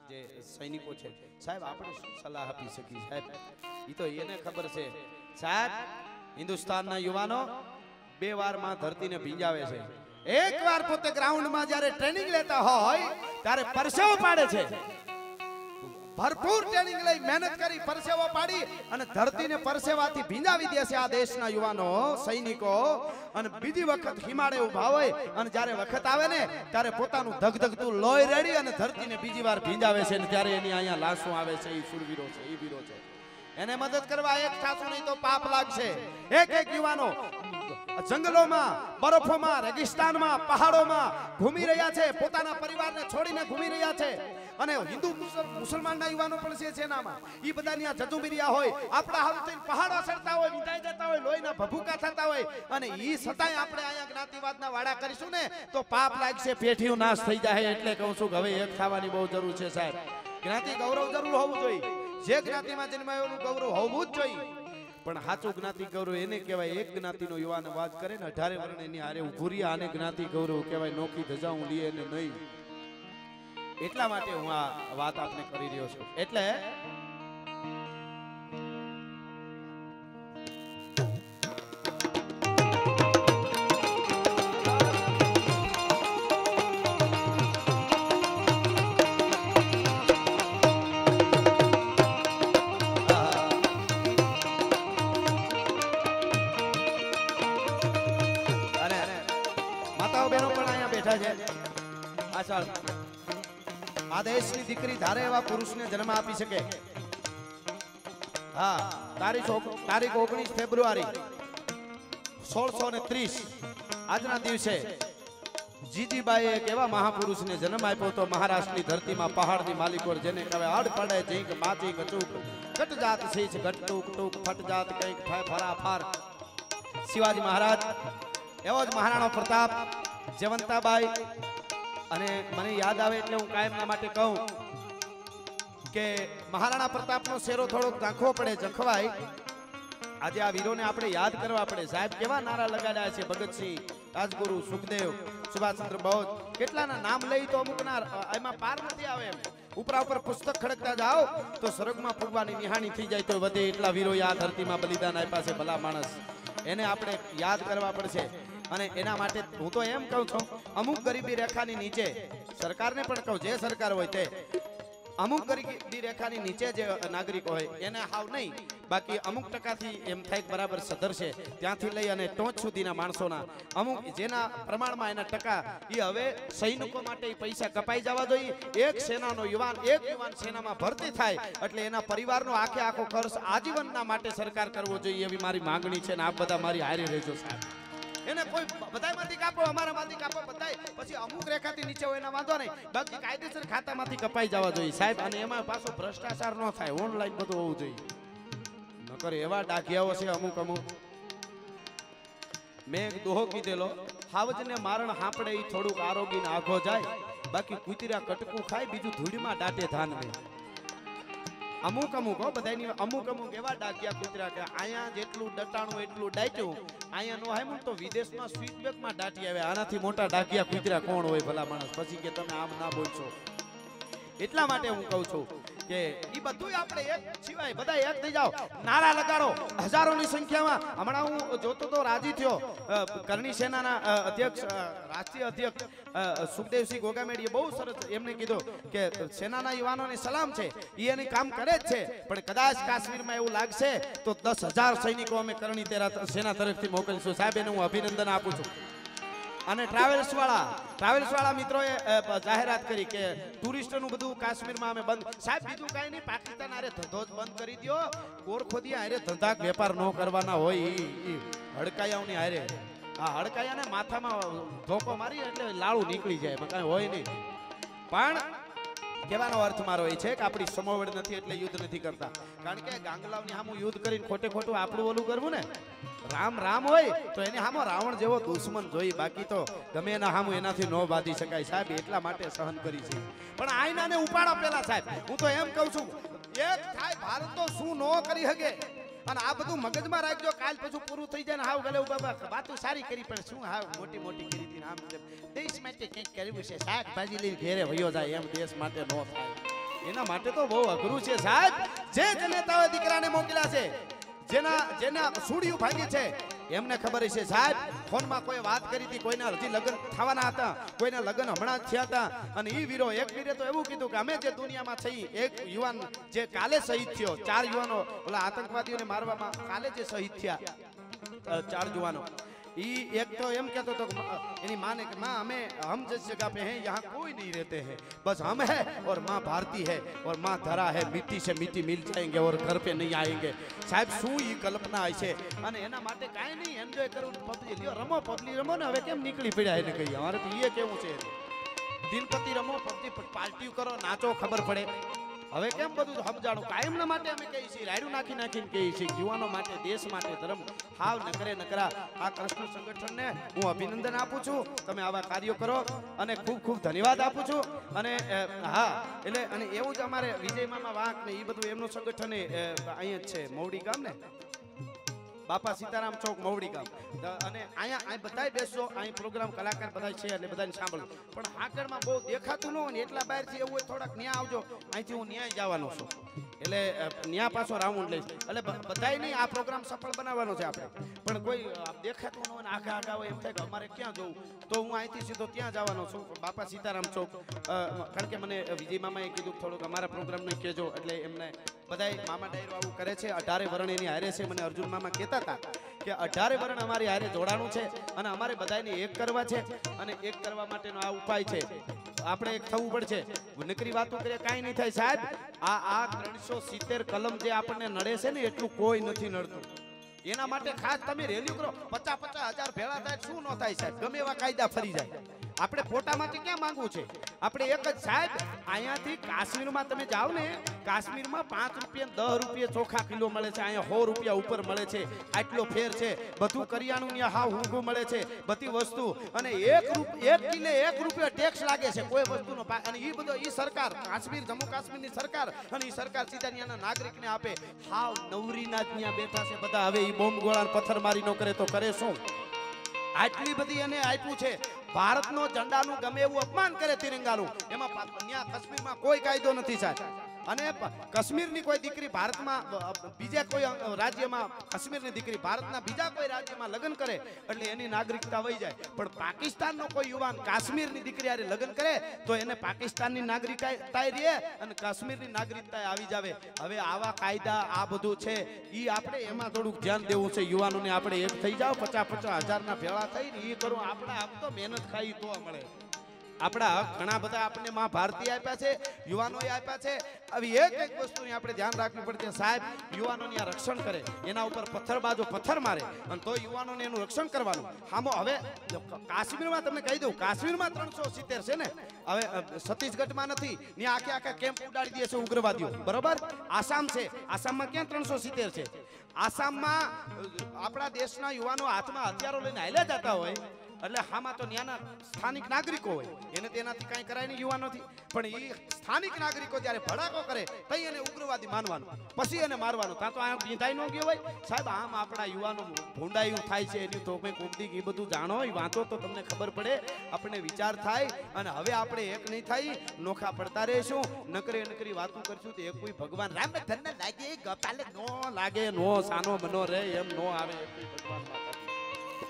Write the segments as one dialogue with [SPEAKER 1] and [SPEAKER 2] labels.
[SPEAKER 1] જે સૈનિકો છે સાહેબ આપણે શું સલાહ આપી શકીએ સાહેબ ઈ તો એને ખબર છે સાહેબ હિન્દુસ્તાનના યુવાનો 2 વારમાં ધરતીને ભીંજાવે છે એક વાર પોતે ગ્રાઉન્ડમાં જ્યારે ટ્રેનિંગ લેતા હોય ત્યારે પરસેવો પાડે છે ભરપૂર ટ્રેનિંગ લઈ મહેનત કરી પરસેવો પાડી અને ધરતીને પરસેવાથી ભીંજાવી દે છે આ દેશના યુવાનો સૈનિકો અને બીજી વખત હિમાડે ઉભા હોય અને જ્યારે વખત આવે ને ત્યારે પોતાનું ધગધગતું લોહી રેડી અને ધરતીને બીજી વાર ભીંજાવે છે અને ત્યારે એની અહીંયા લાશો આવે છે એ સુરવીરો છે એ વીરો છે એને મદદ કરવા એક થાતું નહીં તો પાપ લાગશે એક યુવાનો જંગલોમાં બરફોમાં રેગિસ્તાનમાં પહાડોમાં ઘૂમી રહ્યા છે પોતાના પરિવારને છોડીને ઘૂમી રહ્યા છે અને હિન્દુ મુસલમાનના યુવાનો પણ છે સેનામાં ઈ બધાની આ જજુબીરિયા હોય આપણા હાથ થઈને પહાડો ચડતા હોય વિંધાઈ જતા હોય લોહીના ભભૂકા થતા હોય અને ઈ સતાય આપણે અહીંયા જ્ઞાતિવાદના વાડા કરીશું ને તો પાપ લાગશે પેઢીઓ નાશ થઈ જાય એટલે કહું છું કે હવે એક થવાની બહુ જરૂર છે સાહેબ જ્ઞાતિ ગૌરવ જરૂર હોવું જોઈએ જે જ્ઞાતિમાં જન્માયેલું ગૌરવ હોવું જ જોઈએ પણ સાચું જ્ઞાતિ ગૌરવ એને કહેવાય એક જ્ઞાતિનો યુવાન વાત કરે ને 18 વર્ણ એની હારે ઊભું રહ્યા આને જ્ઞાતિ ગૌરવ કહેવાય નોખી ધજા હું લીએ ને નહીં એટલા માટે હું આ વાત આપને કરી રહ્યો છું એટલે આ દેશની દીકરી ધારે એવા પુરુષને જન્મ આપી શકે હા તારીખ 19 ફેબ્રુઆરી 1630 આજના દિવસે જીજીબાઈએ એક એવા મહાપુરુષને જન્મ આપ્યો તો મહારાષ્ટ્રની ધરતીમાં પહાડની માલિકોર જેને કહેવાય અડ પડે જીંક માચી કચુક કટ જાત સીચ ઘટુક ટુક ફટ જાત કંઈક ફરાફાર શિવાજી મહારાજ એવો જ મહારાણો પ્રતાપ જયવંતાબાઈ અને મને યાદ આવે એટલે હું કાયમના માટે કહું કે મહારાણા પ્રતાપનો શેરો થોડોક ઝાંખવો પડે જખવાય આજે આ વીરોને આપણે યાદ કરવા પડે સાહેબ કેવા નારા લગાડ્યા છે ભગતસિંહ રાજગુરુ સુખદેવ સુભાષચંદ્ર બોઝ કેટલાના નામ લઈ તો અમુકના એમાં પાર નથી આવે એમ ઉપરા ઉપર પુસ્તક ખડકતા જાઓ તો સ્વર્ગમાં પૂગવાની નિહાણી થઈ જાય તો વધે એટલા વીરોએ આ ધરતીમાં બલિદાન આપ્યા છે ભલા માણસ એને આપણે યાદ કરવા પડશે અને એના માટે હું તો એમ કહું છું અમુક ગરીબી રેખાની નીચે સરકારને પણ કહું જે સરકાર હોય તે અમુક ગરીબી રેખાની નીચે જે નાગરિકો હોય એને હાવ નહીં બાકી અમુક ટકાથી એમ થાય બરાબર સધરશે ત્યાંથી લઈ અને ટોચ સુધીના માણસોના અમુક જેના પ્રમાણમાં એના ટકા એ હવે સૈનિકો માટે પૈસા કપાઈ જવા જોઈએ એક સેનાનો યુવાન સેનામાં ભરતી થાય એટલે એના પરિવારનો આખો ખર્ચ આજીવનના માટે સરકાર કરવો જોઈએ એવી મારી માંગણી છે ને આપ બધા મારી હારે રહેજો સાહેબ એને કોઈ બધાયમાંથી કાપો અમારામાંથી કાપો બધાય પછી અમુક રેખાથી નીચે હોય એના વાંધો નહીં બાકી કાયદેસર ખાતામાંથી કપાઈ જવા જોઈએ સાહેબ અને એમાં પાછો ભ્રષ્ટાચાર ન થાય ઓનલાઈન બધું હોવું જોઈએ નકર એવા ડાઘિયાઓ છે અમુક મેં એક દોહો કીધેલો હાવજને મારણ હાંપડે ઈ થોડુંક આરોગીને આઘો જાય બાકી કુતરા કટકું ખાય બીજું ધૂળમાં દાટે ધાનવે અમુક હો બધાની અમુક એવા ડાક્યા કૂતરા કે અહીંયા જેટલું ડટાણું એટલું ડાટ્યું અહીંયા નો હાય તો વિદેશમાં સ્વીટબેકમાં દાટી આવે આનાથી મોટા ડાક્યા કૂતરા કોણ હોય ભલા માણસ પછી કે તમે આમ ના બોલશો એટલા માટે હું કહું છું કે ઈ બધું આપણે એક સિવાય બધા એક થઈ જાઓ નારા લગાડો હજારોની સંખ્યામાં હમણાં હું જોતો તો રાજી થયો કરણી સેનાના અધ્યક્ષ રાષ્ટ્રીય અધ્યક્ષ સુખદેવસિંહ ગોગામેડીએ બહુ સરસ એમને કીધું કે સેનાના યુવાનોને સલામ છે ઈ એની કામ કરે જ છે પણ કદાચ કાશ્મીરમાં એવું લાગશે તો 10,000 સૈનિકો અમે કરણી સેના તરફથી મોકલીશું સાહેબ એને હું અભિનંદન આપું છું અને ટ્રાવેલ્સ વાળા મિત્રોએ જાહેરાત કરી કે ટુરિસ્ટોનું બધું કાશ્મીરમાં અમે બંધ સાહેબ બીજું કાંઈ નહીં પાકિસ્તાન આરે ધંધો જ બંધ કરી દો કોરખોદી આરે ધંધા વેપાર ન કરવાના હોય ઈ હડકાયાઓની હારે આ હડકાયાને માથામાં ધોકો મારી એટલે લાળું નીકળી જાય કાંઈ હોય નહીં પણ કહેવાનો અર્થ મારો એ છે કે આપણી સમોવડ નથી એટલે યુદ્ધ નથી કરતા કારણ કે ગાંગલાવની સામું યુદ્ધ કરીને ખોટું આપણું ઓલું કરવું ને રામ હોય તો એને સામો રાવણ જેવો દુશ્મન જોઈ બાકી તો ગમે એના સામું એનાથી ન બાંધી શકાય સાહેબ એટલા માટે સહન કરી છે પણ આઈનાને ઉપાડો પેલા સાહેબ હું તો એમ કહું છું એક થાય ભારત તો શું ન કરી શકે અને આ બધું મગજમાં રાખજો કાલ પછી પૂરું થઈ જાય ને હાવ ગલે બાબા વાતો સારી કરી પણ શું હાવ મોટી કરી હતી આમ દેશ માટે કંઈક કરવું છે શાકભાજી લઈને ઘેરે વયો જાય એમ દેશ માટે ન થાય એના માટે તો બહુ અઘરું છે સાહેબ. જે જનેતાઓએ દીકરાને મોકલ્યા છે, જેના સુડિયું ભાંગી છે, એમને ખબર છે સાહેબ. ફોનમાં કોઈ વાત કરી હતી, કોઈના હજી લગ્ન થવાના હતા, કોઈના લગ્ન હમણાં જ થયા હતા, અને એક વીરે તો એવું કીધું કે અમે જે દુનિયામાં થઈ, એક યુવાન જે કાલે શહીદ થયો, 4 યુવાનો ઓલા આતંકવાદીઓને મારવામાં કાલે જે શહીદ થયા 4 યુવાનો, ઈ એક તો એમ કહેતો હતો એની માને કે माँ हम जिस जगह पे हैं यहाँ कोई नहीं रहते हैं, बस हम है और माँ भारती है और माँ धरा है, मिट्टी से मिट्टी मिल जाएंगे और घर पे नहीं आएंगे. સાહેબ શું ઈ કલ્પના હશે, અને એના માટે કાંઈ નહીં, એન્જોય કરવું, પબજી લ્યો, રમો પબજી રમો ને. હવે કેમ નીકળી પડ્યા એને કહીએ, અમારે તો એ કેવું છે, દિનપતિ રમો, પબજી પાર્ટી કરો, નાચો, ખબર પડે. હવે કેમ બધું સમજાણું, કાયમના માટે અમે કહીએ છીએ, રાયડું નાખીને કહીએ છીએ, યુવાનો માટે, દેશ માટે, ધર્મ હાવ નકરા આ કૃષ્ણ સંગઠનને હું અભિનંદન આપું છું. તમે આવા કાર્યો કરો અને ખૂબ ખૂબ ધન્યવાદ આપું છું. અને હા એટલે અને એવું જ અમારે વિજય મામા વાંક ને એ બધું એમનું સંગઠન અહીંયા જ છે, મવડી ગામ ને, બાપા સીતારામ ચોક મવડી ગામ. અને અહીંયા બધાય બેસજો, અહીં પ્રોગ્રામ કલાકાર બધા છે એટલે બધાને સાંભળો. પણ હાકરમાં બહુ દેખાતું ન હોય ને એટલા બહારથી એવું હોય, થોડાક ન્યા આવજો, અહીંથી હું ન્યાય જવાનો છું, એટલે ન્યા પાછો રાઉન્ડ લઈશ. એટલે બધાય નહીં, આ પ્રોગ્રામ સફળ બનાવવાનો છે આપણે. પણ કોઈ દેખાતું ન હોય ને આગા હોય, એમ થાય કે અમારે ક્યાં જવું, તો હું અહીંથી સીધો ત્યાં જવાનો છું, બાપા સીતારામ ચોક. કારણ કે મને વિજય મામાએ કીધું થોડુંક અમારા પ્રોગ્રામને કહેજો, એટલે એમને બધાય મામા ડાયરો આવું કરે છે. 18 વરણ એની હારે છે. મને અર્જુન મામા કહેતા હતા કે 18 વરણ અમારી હારે જોડાણું છે, અને અમારે બધાને એક કરવા છે, અને એક કરવા માટેનો આ ઉપાય છે. આપણે એક થવું પડશે. નકરી વાતો કરીએ કાંઈ નહીં થાય સાહેબ. આ 370 કલમ જે આપણને નડે છે ને, એટલું કોઈ નથી નડતું. એના માટે ખાસ તમે રેલી કરો, 50-50 હજાર ભેળા થાય, શું ન થાય સાહેબ, ગમે એવા કાયદા ફરી જાય. આપણે ફોટામાંથી ક્યાં માંગવું છે, આપણે એક જ સાહેબ. અહીંયાથી કાશ્મીરમાં તમે જાઓ ને, કાશ્મીરમાં 5 રૂપિયા 10 રૂપિયા ચોખા કિલો મળે છે, અહીંયા 100 રૂપિયા ઉપર મળે છે. આટલો ફેર છે. બધું કરિયાણું ત્યાં હાવ ઊંઘું મળે છે, બધી વસ્તુ. અને 1 કિલે 1 રૂપિયા ટેક્સ લાગે છે કોઈ વસ્તુનો. અને એ બધો એ સરકાર, કાશ્મીર જમ્મુ કાશ્મીરની સરકાર, અને એ સરકાર સીધા ત્યાંના નાગરિકને આપે. હાવ નવરીના ત્યાં બેઠા છે બધા. હવે એ બોમ્બ ગોળા પથ્થરમારી ન કરે તો કરે શું? આટલી બધી એને આપ્યું છે. ભારતનો ઝંડાનું ગમે એવું અપમાન કરે, તિરંગાનું, એમાં ત્યાં કાશ્મીરમાં કોઈ કાયદો નથી સાહેબ. અને કાશ્મીરની કોઈ દીકરી ભારતમાં બીજા કોઈ રાજ્યમાં, કાશ્મીરની દીકરી ભારતના બીજા કોઈ રાજ્યમાં લગ્ન કરે એટલે એની નાગરિકતા વહી જાય. પણ પાકિસ્તાનનો કોઈ યુવાન કાશ્મીરની દીકરી હારે લગ્ન કરે તો એને પાકિસ્તાનની નાગરિકતા રહે અને કાશ્મીરની નાગરિકતા આવી જાવે. હવે આવા કાયદા આ બધું છે, એ આપણે એમાં થોડુંક ધ્યાન દેવું છે. યુવાનોને આપણે એક થઈ જાવ, 50-50 હજારના ભેળા થઈને એ કરો. આપણે આપ તો મહેનત ખાઈ તો મળે. આપણા હક ઘણા બધા આપણને માં ભારતી આપ્યા છે, યુવાનોએ આપ્યા છે. આવી એક વસ્તુની આપણે ધ્યાન રાખવી પડશે સાહેબ. યુવાનોની આ રક્ષણ કરે, એના ઉપર પથ્થરબાજો પથ્થર મારે, અને તો યુવાનોને એનું રક્ષણ કરવાનું. હામો હવે કાશ્મીરમાં તમને કહી દઉં, કાશ્મીરમાં 370 છે ને, હવે છત્તીસગઢમાં નથી, ત્યાં આખા કેમ્પ ઉડાડી દે છે ઉગ્રવાદીઓ, બરોબર. આસામ છે, આસામમાં ક્યાં 370 છે? આસામમાં આપણા દેશના યુવાનો હાથમાં હથિયારો લઈને હાલ્યા જતા હોય, એટલે હામાં તો ત્યાંના સ્થાનિક નાગરિકો હોય, એને તેનાથી કાંઈ કરાય નહીં યુવાનોથી. પણ એ સ્થાનિક નાગરિકો જ્યારે ભડાકો કરે તઈ એને ઉગ્રવાદી માનવાનું, પછી એને મારવાનું. ત્યાં તો આ બીંધાઈ ન ગયો હોય સાહેબ. આમ આપણા યુવાનો ભૂંડાયું થાય છે. એની તો મેં કોકદી એ બધું જાણો, વાંચો તો તમને ખબર પડે, આપણને વિચાર થાય. અને હવે આપણે એક નહીં થાય, નોખા પડતા રહીશું, નકરી વાતો કરશું તો એક કોઈ ભગવાન રામ ધન લાગે, ગપાલે નો લાગે, નો સાનો મનો રહે, એમ નો આવે.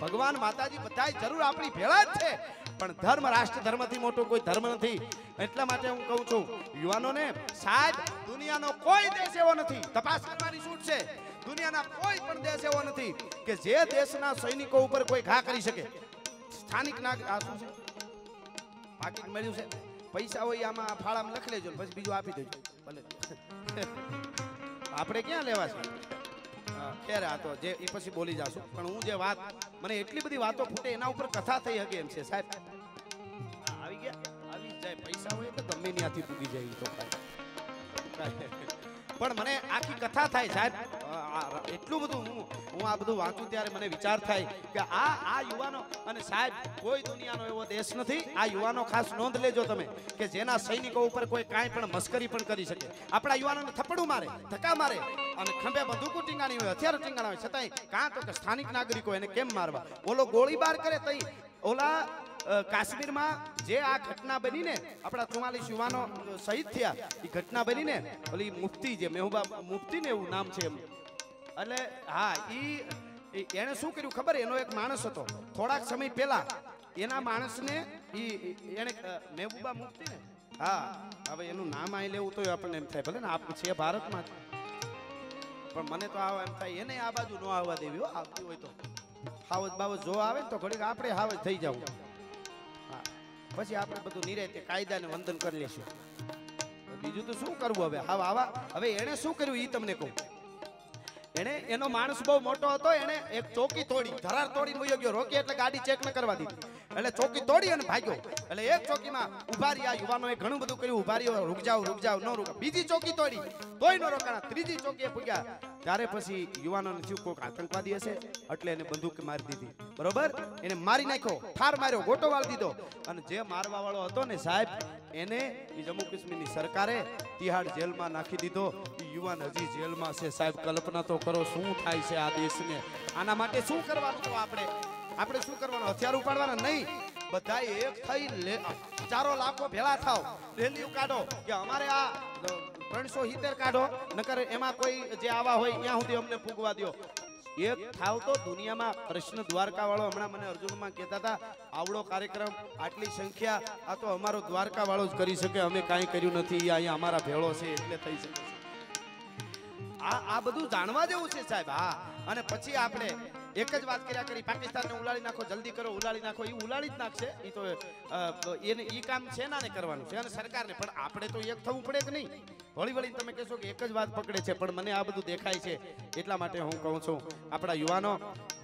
[SPEAKER 1] ભગવાન માતાજી બધાય જરૂર આપણી ભેળા જ છે, પણ ધર્મ રાષ્ટ્ર ધર્મથી મોટો કોઈ ધર્મ નથી. એટલા માટે હું કહું છું યુવાનોને, સાહેબ દુનિયાનો કોઈ દેશ એવો નથી, તપાસ કરવાની છૂટ છે, દુનિયાના કોઈ પણ દેશ એવો નથી કે જે દેશના સૈનિકો ઉપર કોઈ ઘા કરી શકે. સ્થાનિક નાગરિક આ શું છે, પાકીટ મળ્યું છે, પૈસા હોય આમાં ફાળામાં લખી લેજો, પછી બીજું આપી દેજો ભલે. આપણે ક્યાં લેવા છે? ખેર આ તો જે એ પછી બોલી જાશું. પણ હું જે વાત, મને એટલી બધી વાતો ફૂટે, એના ઉપર કથા થઈ શકે એમ છે સાહેબ. આવી ગયા, આવી જાય, પૈસા હોય તો ગમે ત્યાંથી તૂટી જાય તો પણ મને આખી કથા થાય સાહેબ. એટલું બધું હું આ બધું વાંચું ત્યારે મને વિચાર થાય કે આ યુવાનો, અને સાહેબ કોઈ દુનિયાનો એવો દેશ નથી, આ યુવાનો ખાસ નોંધ લેજો તમે, કે જેના સૈનિકો ઉપર કોઈ કાંઈ પણ મસ્કરી પણ કરી શકે. આપણા યુવાનોને થપ્પડું મારે, ધક્કા મારે, અને ખંભે બંદૂકો ટીંગાણી હોય, હથિયારો ટીંગાણા હોય, છતાંય કાં તો કે સ્થાનિક નાગરિકો એને કેમ મારવા? ઓલો ગોળીબાર કરે તઈ ઓલા કાશ્મીરમાં જે આ ઘટના બની ને આપણા 44 યુવાનો શહીદ થયા એ ઘટના બની ને ઓલી મુફ્તી જે મેહુબા મુફ્તી ને એવું નામ છે એમ એટલે હા એને શું કર્યું ખબર એનો એક માણસ હતો થોડાક સમય પહેલા એના માણસને એને મહેબૂબા મુફ્તી ને હા હવે એનું નામ આઈ લેવું તો આપણને એમ થાય ભલે ને આપ છે ભારતમાં પણ મને તો આવા એમ થાય એને આ બાજુ ન આવવા દેવી આવતી હોય તો હાવજ બાવજ જો આવે તો ઘડીક આપણે હાવજ થઈ જવું હા પછી આપણે બધું નિરાતે કાયદાને વંદન કરી લેશું બીજું તો શું કરવું હવે આવા હવે એને શું કર્યું એ તમને કહું એને એનો માણસ બહુ મોટો હતો એને એક ચોકી તોડી ધરાર તોડી મૂકી ગયો રોકી એટલે ગાડી ચેક ન કરવા દીધી એટલે ચોકી તોડી અને ભાગ્યો એટલે એક ચોકીમાં ઉભા રહ્યા યુવાનોએ ઘણું બધું કર્યું ઉભા રહ્યો રૂક જાવ ન રૂક બીજી ચોકી તોડી તોય ન રોકાણા ત્રીજી ચોકીએ પૂગ્યા ત્યારે પછી યુવાનોને થયું કોઈક આતંકવાદી હશે એટલે એને બંદૂક મારી દીધી બરોબર એને મારી નાખ્યો ઠાર માર્યો ગોટો વાળી દીધો અને જે મારવા વાળો હતો ને સાહેબ એને જમ્મુ કાશ્મીરની સરકારે તિહાડ જેલમાં નાખી દીધો યુવાન હજી જેલમાં છે સાહેબ કલ્પના તો કરો શું થાય છે આ દેશને આના માટે શું કરવાનું તો આપણે શું કરવાનું હથિયાર ઉપાડવાના નહીં બધા એક થઈ હજારો લાખો ભેળા થાવ રેલીઓ કાઢો કે અમારે આ 370 કાઢો નકર એમાં કોઈ જે આવા હોય ત્યાં સુધી અમને ફૂગવા દો એક થાવ તો દુનિયામાં કૃષ્ણ દ્વારકા વાળો હમણાં મને અર્જુનમાં કહેતા હતા આવડો કાર્યક્રમ આટલી સંખ્યા આ તો અમારો દ્વારકા વાળો જ કરી શકે અમે કાંઈ કર્યું નથી અહીંયા અમારા ભેળો છે એટલે થઈ શકે આ બધું જાણવા જેવું છે સાહેબ હા અને પછી આપણે એક જ વાત કર્યા કરી પાકિસ્તાનને ઉલાળી નાખો જલ્દી કરો ઉલાળી નાખો એ ઉલાળી જ નાખશે એ તો એને એ કામ સેનાને કરવાનું છે અને સરકારને પણ આપણે તો એક થવું પડે કે નહીં વળી તમે કહેશો કે એક જ વાત પકડે છે પણ મને આ બધું દેખાય છે એટલા માટે હું કહું છું આપણા યુવાનો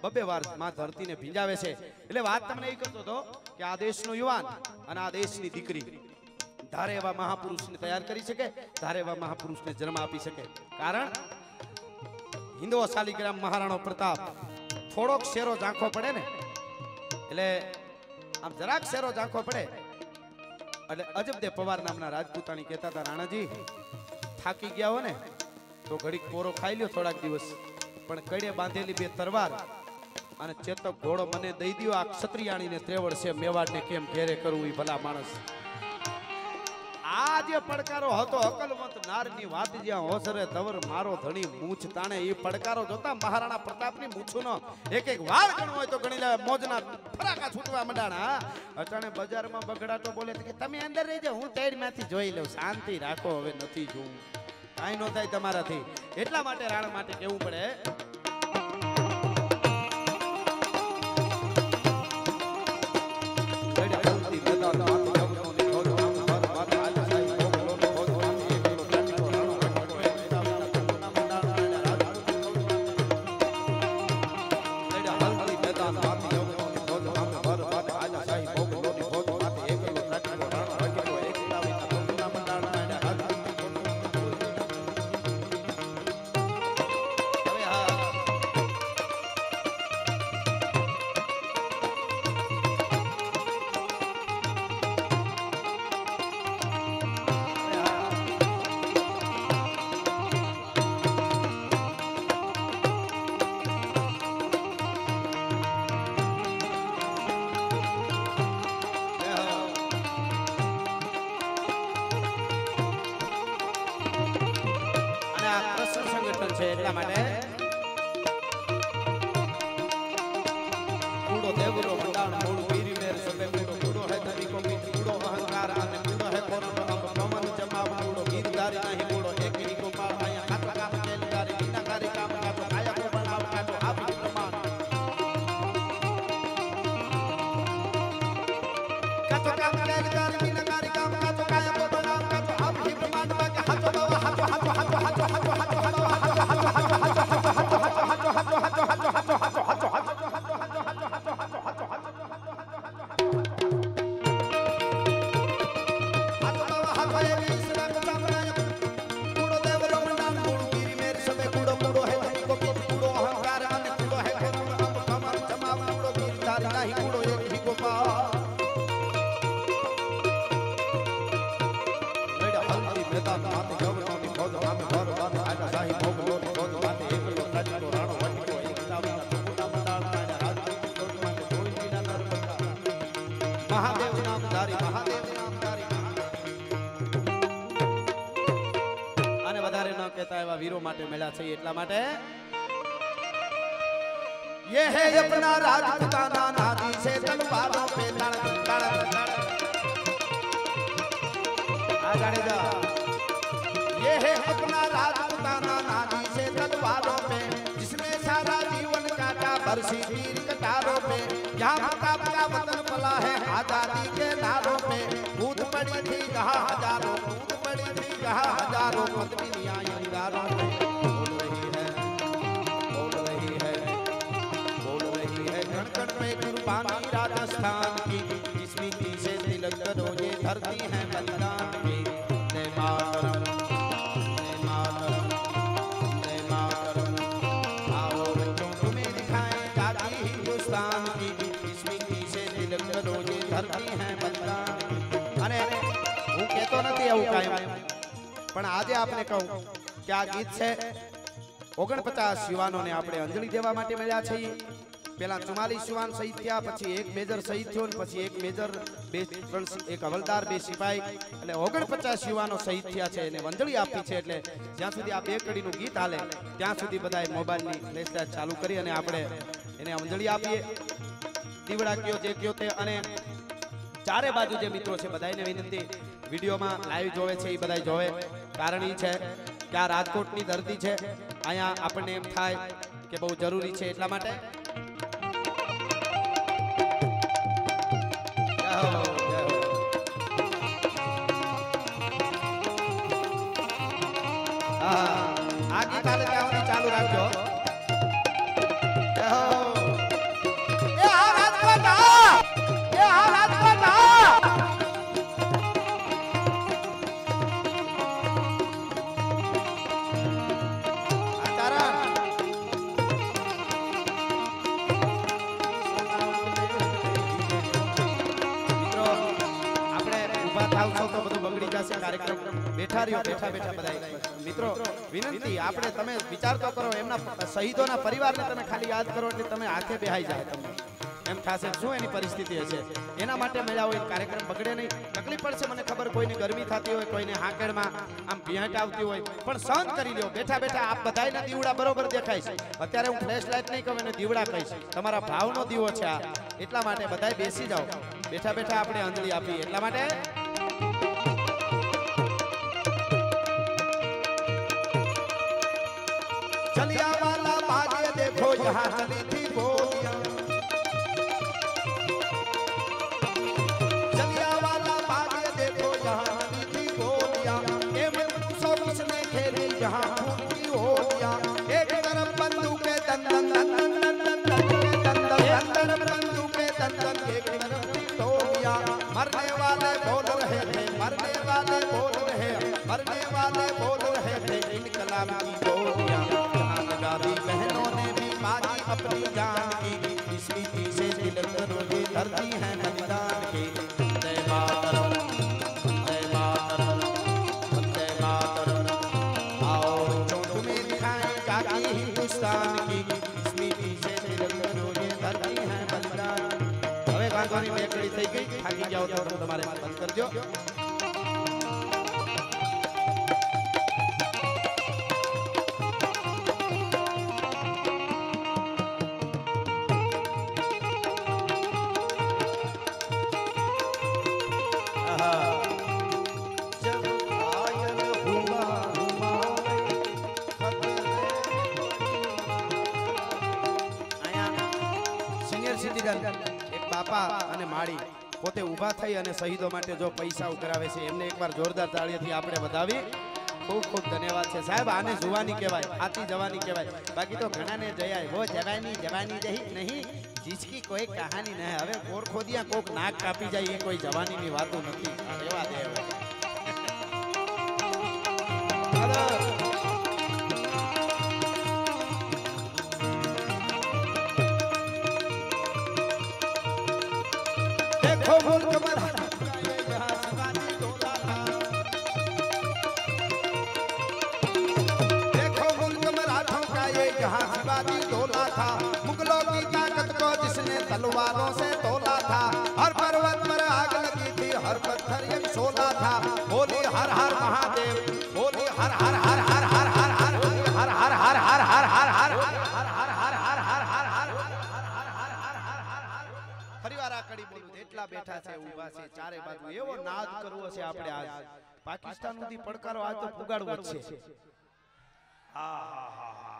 [SPEAKER 1] બબે વાર માં ધરતીને ભીંજાવે છે એટલે વાત તમને એ કરતો હતો કે આ દેશનો યુવાન અને આ દેશની દીકરી ધારે એવા મહાપુરુષને તૈયાર કરી શકે ધારે એવા મહાપુરુષને જન્મ આપી શકે કારણ હિન્દો શાલિગ્રામ મહારાણો પ્રતાપ થોડોક શેરો ઝાંખો પડે ને એટલે આમ જરાક શેરો ઝાંખો પડે એટલે અજબદે પવાર નામના રાજપૂતાણી કહેતા હતા રાણાજી થાકી ગયા હો ને તો ઘડીક કોરો ખાઈ લ્યો થોડાક દિવસ પણ કડે બાંધેલી બે તરવાર અને ચેતક ઘોડો મને દઈ દો આ ક્ષત્રિયાણીને ત્રેવડ છે મેવાડને કેમ ઘેરે કરવું એ ભલા માણસ આ જે પડકારો હતો અકલમત નારની વાત જ્યાં હોસરે તવર મારો ધણી મૂછ તાણે એ પડકારો જોતા મહારાણા પ્રતાપની મૂછનો એક વાર ગણો હોય તો ગણી લે મોજના ફરાકા છૂટવા મંડાણા અટાણે બજારમાં બગડાટો બોલે કે તમે અંદર રહેજો હું તેડમાંથી જોઈ લઉં શાંતિ રાખો હવે નથી જોવું કાંઈ ન થાય તમારાથી એટલા માટે રાણા માટે કેવું પડે એટલા માટે કૂડો દેવરો મંડાણ મોડું પીરી મેર સબે કૂડો હે ધરી કો કૂડો અહંકાર અને કૂડો હે કોનો પવન જમાવ કૂડો ગીરધારી નહીં કૂડો એકરી કો પાળ આયા હાથ કામ કેલધારી વિનાકારી કામ કા તો કાયા કો બનાવ કા તો આપી પ્રમાણ કા તો કામ કેલધારી વિનાકારી કામ કા તો કાયા કો બનાવ કા તો આપી પ્રમાણ કે હાથો બાવા હાથો કહેતા એવા વીરો માટે મળ્યા છે એટલા માટે ये है अपना राजपूताना नादी से तलवारों पे ये है अपना राजपूताना नादी से तलवारों पे जिसने सारा जीवन काटा बरसी तीर कटारों पे यहाँ का वतन पला है आजादी के नारों पे कूद पड़ी थी जहाँ हजारों कूद पड़ी थी जहाँ हजारों पत्नियां अंगारों पे कुर्बानी राजस्थान की इसमें से तिलक करो ये धरती है बलिदान की जय मातरम जय मातरम जय मातरम आओ बच्चों तुम्हें दिखाएं जाती हिंदुस्तान की इसमें से तिलक करो ये धरती है बलिदान की अरे હું કહેતો નથી આવું કાંઈ પણ આજે આપને કહું કે આ ગીત છે 49 યુવાનોને આપણે અંજલિ દેવા માટે મળ્યા છીએ પેલા 44 યુવાન શહીદ થયા પછી એક મેજર શહીદ થયો પછી એક મેજર એક હવલદાર બે સિપાઈ એટલે 49 યુવાનો શહીદ થયા છે એને અંજલિ આપી છે એટલે જ્યાં સુધી આ બે કડીનું ગીત હાલે ત્યાં સુધી બધાએ મોબાઈલની ફ્લેશલાઇટ ચાલુ કરી અને આપણે એને અંજલિ આપીએ દીવડા કયો જે કયો તે અને ચારે બાજુ જે મિત્રો છે બધાને વિનંતી વિડીયોમાં લાઈવ જોવે છે એ બધાય જોવે કારણ એ છે કે આ રાજકોટની ધરતી છે અહીંયા આપણને એમ થાય કે બહુ જરૂરી છે એટલા માટે आगे काले जाओ चालू रखो कार्यक्रम बैठा रहो बैठा बैठा बधाई मित्रों विनंती आपने तमे विचार तो करो एमना शहीदोना परिवारने तमे खाली याद करो એટલે તમે આંખે બેહાઈ જાય તમને એમ થાશે શું એની પરિસ્થિતિ હશે એના માટે મળ્યા હોય કાર્યક્રમ બગડે નહીં તકલીફ પડશે મને ખબર કોઈને ગરમી થતી હોય કોઈને હાકેડમાં આમ ભીંટ આવતી હોય પણ સહન કરી લ્યો બેઠા બેઠા આપ બધાયના દીવડા બરોબર દેખાય છે અત્યારે હું ફ્લેશ લાઈટ નહીં કહું એને દીવડા કહીશ તમારા ભાવનો દીવો છે આ એટલા માટે બધાય બેસી જાઓ બેઠા બેઠા આપણે અંજલિ આપીએ એટલા માટે चलिया वाला भाग्य देखो यहाँ चली थी बोलियां चलिया वाला भाग्य देखो यहाँ चली थी बोलियां ये मनुष्य किसने खेली यहाँ खून की होलियां एक तरफ बंदूकें दन दन दन दन दन दन दन बंदूकें दन दन एक तरफ थी टोलियां मरने वाले बोल रहे थे मरने वाले बोल रहे मरने वाले बोल रहे थे इनकलाब की बोलियां दादी बहनों ने भी मारी अपनी जान की इस रीति से तिलक करो ये धरती है बलिदान की जय मातरम जय मातरम जय मातरम आओ बच्चों तुम्हें दिखाएं जाती हिंदुस्तान की इस रीति से तिलक करो ये धरती है बलिदान હવે વાંધોની મેકડી થઈ ગઈ થાકી જાઓ તો તમારે બંધ કરજો એક બાપા અને માળી પોતે ઊભા થઈ અને શહીદો માટે જો પૈસા ઉઘરાવે છે એમને એકવાર જોરદાર તાળીઓથી આપણે વધાવી ખૂબ ખૂબ ધન્યવાદ છે સાહેબ આને જુવાની કહેવાય આતી જવાની કહેવાય બાકી તો ઘણાને જયાય વો જવાની જહી નહીં જીસકી કોઈ કહાની ન હવે કોર ખોદિયા કોક નાક કાપી જાય એ કોઈ જવાનીની વાતો નથી એવા દે जहाँ शिवाजी तोला था मुगलों की ताकत को जिसने तलवारों से तोला था हर पर्वत पर आग लगी थी हर पत्थर एक शोला था बोली हर हर महादेव बोली हर हर हर हर हर हर हर કેટલા બેઠા છે ઊભા છે ચારે બાજુ એવો નાદ કરવો છે આપણે આજ પાકિસ્તાન સુધી પડકારો આજ તો પુગાડવો જ છે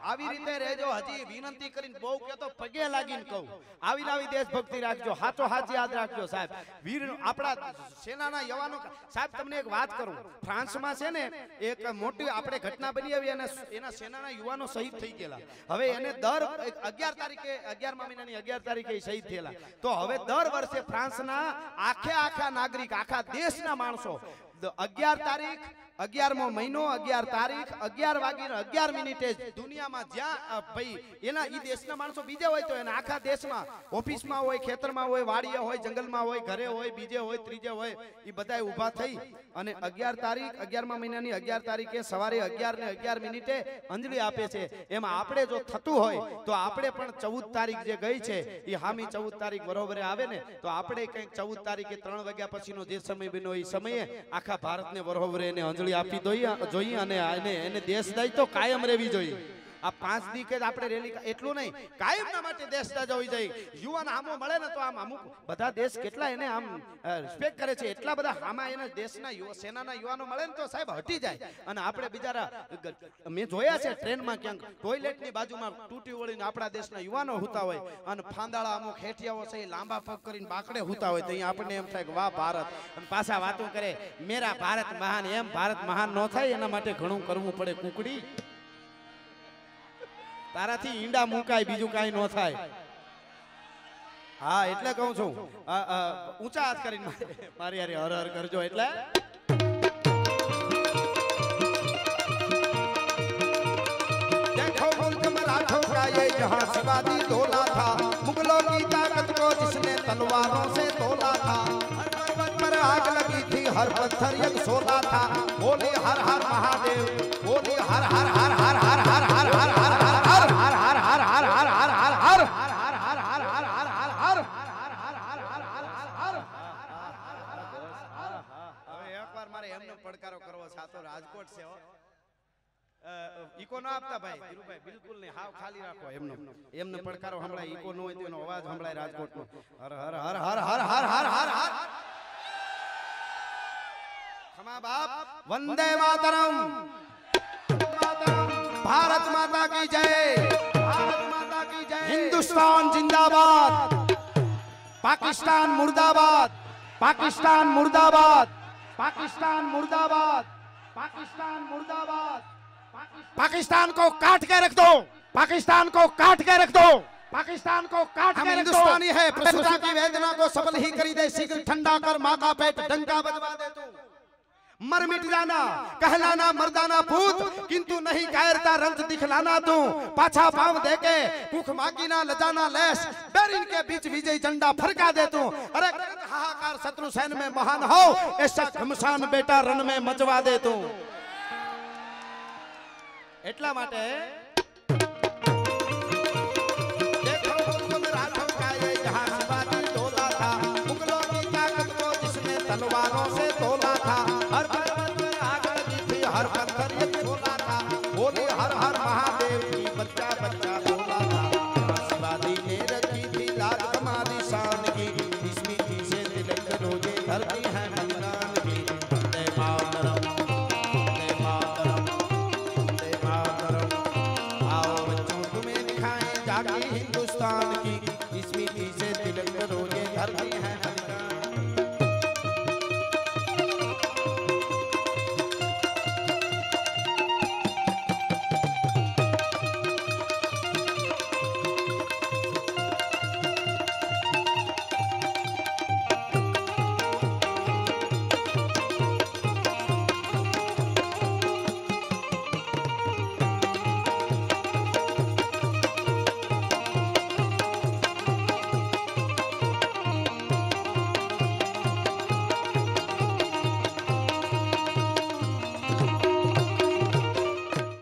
[SPEAKER 1] આવી રીતે રહેજો હજી વિનંતી કરીને બહુ કે તો પગે લાગીને કહું આવી નાવી દેશભક્તિ રાખજો હાચો હાચ યાદ રાખજો સાહેબ વીર આપણા સેનાના યુવાનો સાહેબ તમને એક વાત કરું ફ્રાન્સમાં છે ને એક મોટી આપણે ઘટના બની આવી અને એના સેનાના યુવાનો શહીદ થઈ ગયેલા હવે એને દર 11 તારીખે 11મા મહિનાની 11 તારીખે શહીદ થયેલા તો હવે દર વર્ષે ફ્રાન્સના આખા નાગરિક આખા દેશના માણસો 11 તારીખ 11મો મહિનો 11 તારીખ 11 વાગીને 11 મિનિટે દુનિયામાં જ્યાં ભાઈ એના ઈ દેશના માણસો બીજે હોય તો એના આખા દેશમાં ઓફિસમાં હોય ખેતરમાં હોય વાડીએ હોય જંગલમાં હોય ઘરે હોય બીજે હોય ત્રીજે હોય ઈ બધાય ઊભા થઈ અને 11 તારીખ 11મા મહિનાની 11 તારીખે સવારે 11 ને 11 મિનિટે અંજલિ આપે છે એમાં આપણે જો થતું હોય તો આપણે પણ 14 તારીખ જે ગઈ છે ઈ હામી 14 તારીખ બરોબર આવે ને તો આપણે કંઈક 14 તારીખે 3 વાગ્યા પછીનો જે સમય બન્યો એ સમયે આખા ભારતને બરોબર એને અંજલિ આપી જોઈએ અને એને દેશદાય તો કાયમ રહેવી જોઈએ આ 5 દી કે આપણે રેલી એટલું નહીં કાયમના માટે દેશદાય જોવી જોઈએ યુવાન આમો મળે ને તો આમ અમુક બધા દેશ કેટલા એને આમ રિસ્પેક્ટ કરે છે એટલા બધા આમાં એના દેશના સેનાના યુવાનો મળે ને તો સાહેબ હટી જાય અને આપણે બિચારા મેં જોયા છે ટ્રેનમાં ક્યાંક ટોયલેટની બાજુમાં તૂટી વળીને આપણા દેશના યુવાનો હુતા હોય અને ફાંદાળા અમુક હેઠિયાઓ છે લાંબા પગ કરીને બાકડે હુતા હોય તો અહીંયા આપણને એમ થાય કે વાહ ભારત અને પાછા વાતો કરે મેરા ભારત મહાન એમ ભારત મહાન ન થાય એના માટે ઘણું કરવું પડે કુકડી તારાથી ઈંડા મુકાય બીજું કાઈ ન થાય હા એટલે કહું છું ઊંચા હાથ કરીને મારી યાર હર હર કરજો એટલે देखो मुल्क मराठों का ये जहां शिवाजी तोला था मुगलों की ताकत को जिसने तलवारों से तोला था हर पर्वत पर आग लगी थी हर पत्थर एक सोला था बोले हर हर महादेव बोले हर हर हर हर हर हर हर हर हर પડકારો કરવો સાતો રાજકોટ છે ઈકો ના આપતા ભાઈ ધીરુભાઈ બિલકુલ નહીં હાવ ખાલી રાખો એમનો પડકારો હમણાં ઈકો નો હોય તો એનો અવાજ હમણાં રાજકોટ નો હર હર હર હર હર હર હર હર હર ખમા બાપ વંદે માતરમ भारत माता की जय भारत माता की जय हिंदुस्तान जिंदाबाद पाकिस्तान मुर्दाबाद पाकिस्तान मुर्दाबाद पाकिस्तान मुर्दाबाद पाकिस्तान मुर्दाबाद पाकिस्तान को काट के रख दो पाकिस्तान को काट के रख दो पाकिस्तान को काट के रख दो हिंदुस्तानी है प्रसुता की वेदना को सबल ही करी दे शीघ्र ठंडा कर मां का पेट डंका बजवा दे तू मर मिट जाना कहलाना मर्दाना भूत किंतु नहीं कायरता रंत दिखलाना तू पाछा पांव देके कुख मागी ना लजाना लेस बैरिन के बीच विजय झंडा फरका दे तू अरे हाहाकार शत्रु सैन में महान हो ऐसा घमसान बेटा रण में मचवा दे तू એટલા માટે देखो मुल्क मराठों का ये जहां शिवाजी तोला था मुगलों की ताकत को जिसने तलवारों से तोला था हर पर्वत पर आग लगी थी हर पत्थर एक सोला